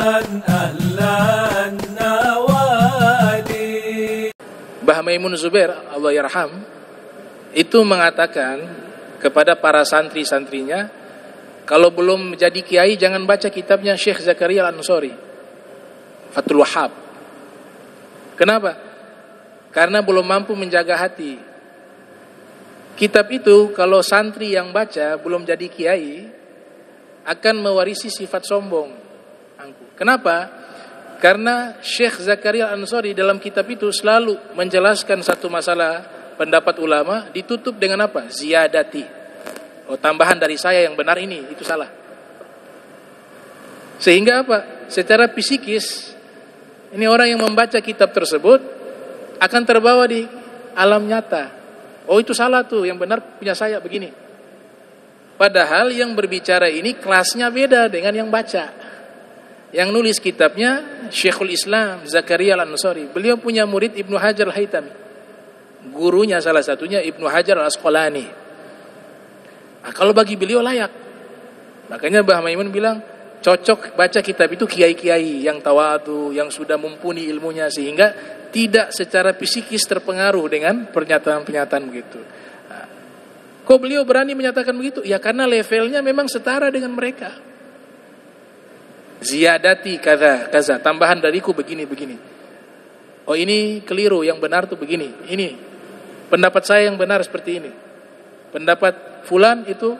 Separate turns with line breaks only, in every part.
أهل النوادي.
Mbah Maimun Zubair, Allah yarham, itu mengatakan kepada para santri-santrinya, kalau belum menjadi kiai jangan baca kitabnya Syekh Zakaria Al-Ansori, Fathul Wahhab. Kenapa? Karena belum mampu menjaga hati. Kitab itu kalau santri yang baca belum jadi kiai akan mewarisi sifat sombong, angkuh. Kenapa? Karena Syekh Zakaria Al-Ansori dalam kitab itu selalu menjelaskan satu masalah pendapat ulama ditutup dengan apa? Ziyadati. Oh, tambahan dari saya yang benar ini, itu salah. Sehingga apa? Secara psikis ini orang yang membaca kitab tersebut akan terbawa di alam nyata. Oh, itu salah tuh, yang benar punya saya begini. Padahal yang berbicara ini kelasnya beda dengan yang baca. Yang nulis kitabnya Syekhul Islam Zakaria Al-Ansori. Beliau punya murid Ibnu Hajar Al-Haytami. Gurunya salah satunya Ibnu Hajar Al-Asqalani. Nah, kalau bagi beliau layak. Makanya Mbah Maimun bilang cocok baca kitab itu kiai-kiai yang tawadu, yang sudah mumpuni ilmunya, sehingga tidak secara psikis terpengaruh dengan pernyataan-pernyataan begitu. Nah, kok beliau berani menyatakan begitu? Ya karena levelnya memang setara dengan mereka. Ziyadati kaza, tambahan dariku begini. Oh, ini keliru, yang benar tuh begini. Ini pendapat saya yang benar seperti ini. Pendapat fulan itu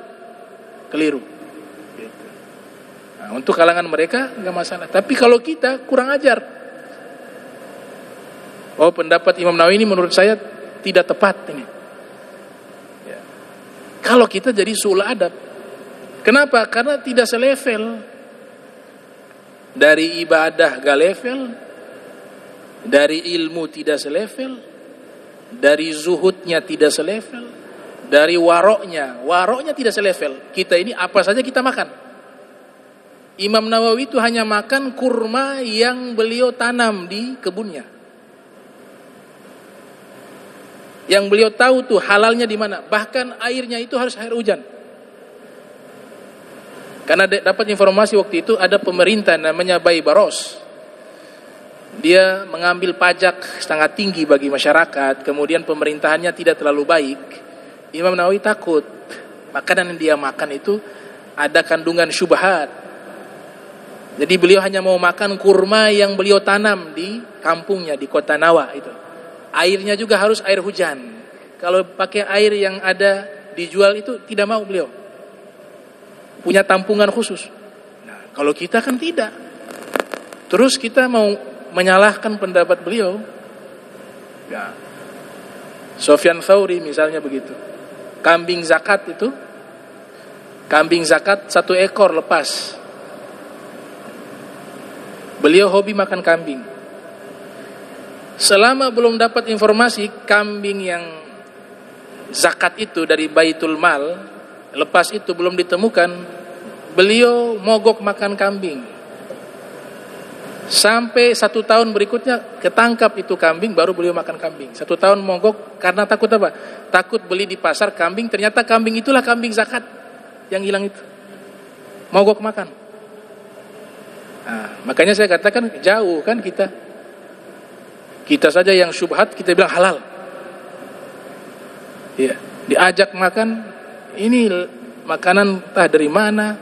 keliru. Gitu. Nah, untuk kalangan mereka enggak masalah. Tapi kalau kita kurang ajar. Oh, pendapat Imam Nawawi ini menurut saya tidak tepat ini. Ya. Kalau kita jadi su'ul adab. Kenapa? Karena tidak selevel. Dari ibadah gak level, dari ilmu tidak selevel, dari zuhudnya tidak selevel, dari waroknya tidak selevel. Kita ini apa saja kita makan. Imam Nawawi itu hanya makan kurma yang beliau tanam di kebunnya. Yang beliau tahu tuh halalnya di mana. Bahkan airnya itu harus air hujan. Karena dapat informasi waktu itu ada pemerintah namanya Bayi Baros. Dia mengambil pajak sangat tinggi bagi masyarakat. Kemudian pemerintahannya tidak terlalu baik. Imam Nawawi takut makanan yang dia makan itu ada kandungan syubhat. Jadi beliau hanya mau makan kurma yang beliau tanam di kampungnya, di kota Nawa itu. Airnya juga harus air hujan. Kalau pakai air yang ada dijual itu tidak mau beliau. Punya tampungan khusus. Nah, kalau kita kan tidak. Terus kita mau menyalahkan pendapat beliau. Ya. Sufyan Tsauri misalnya begitu. Kambing zakat itu, kambing zakat 1 ekor lepas. Beliau hobi makan kambing. Selama belum dapat informasi kambing yang zakat itu dari Baitul Mal lepas itu belum ditemukan, beliau mogok makan kambing. Sampai 1 tahun berikutnya ketangkap itu kambing, baru beliau makan kambing. 1 tahun mogok karena takut apa? Takut beli di pasar kambing, ternyata kambing itulah kambing zakat yang hilang itu. Mogok makan. Nah, makanya saya katakan jauh kan kita. Kita saja yang syubhat kita bilang halal. Ya, diajak makan. Ini makanan entah dari mana,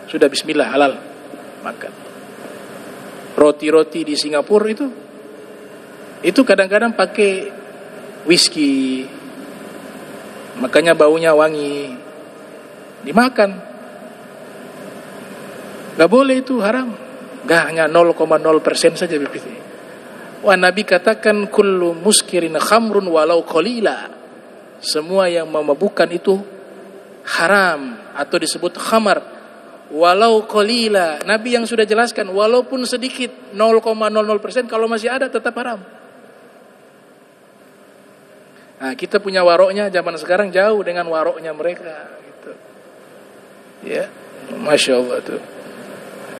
sudah bismillah halal makan. Roti-roti di Singapura itu kadang-kadang pakai whisky, makanya baunya wangi, dimakan. Gak boleh, itu haram. Gak, hanya 0,0% saja begitu. Wah, Nabi katakan kullu muskirin khamrun walau qalila. Semua yang memabukkan itu haram atau disebut khamar walau qalila. Nabi yang sudah jelaskan walaupun sedikit 0,00% kalau masih ada tetap haram. Nah, kita punya waroknya zaman sekarang jauh dengan waroknya mereka gitu. Ya, Masya Allah tuh.